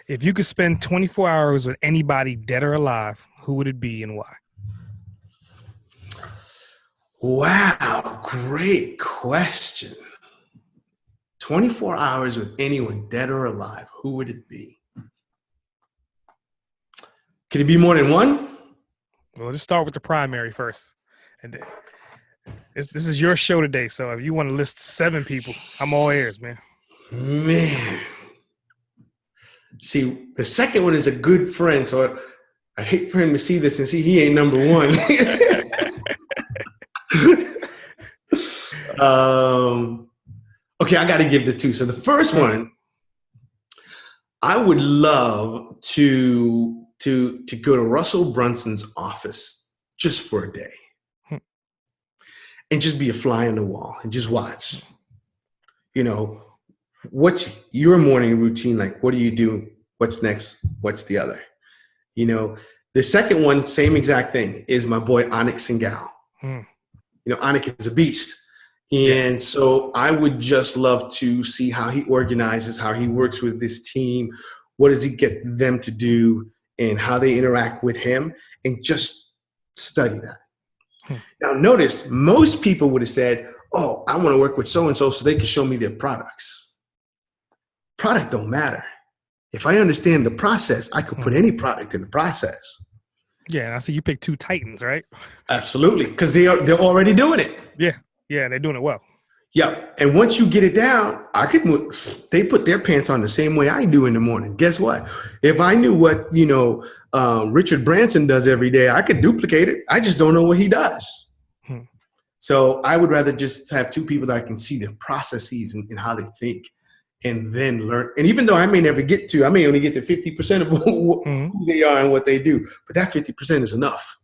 If you could spend 24 hours with anybody, dead or alive, who would it be and why? Wow, great question. 24 hours with anyone, dead or alive, who would it be? Could it be more than one? Well, let's start with the primary first. And this is your show today, so if you want to list 7 people, I'm all ears, man. Man. See, the second one is a good friend, so I hate for him to see this and see he ain't number one. Okay, I got to give the 2. So the first one, I would love to go to Russell Brunson's office just for a day and just be a fly on the wall and just watch. You know, what's your morning routine like? What do you do? What's next? What's the other? You know, the second one, same exact thing, is my boy Anik Singal. You know, Anik is a beast. And so I would just love to see how he organizes, how he works with this team, what does he get them to do, and how they interact with him, and just study that. Now, notice most people would have said, oh, I want to work with so-and-so so they can show me their products. Product don't matter. If I understand the process, I could put any product in the process. Yeah, and I see you picked 2 Titans, right? Absolutely, because they're already doing it. Yeah, they're doing it well. Yeah, and once you get it down, they put their pants on the same way I do in the morning. Guess what? If I knew what, Richard Branson does every day, I could duplicate it. I just don't know what he does. So I would rather just have 2 people that I can see their processes and how they think, and then learn. And even though I may only get to 50% of who they are and what they do, but that 50% is enough.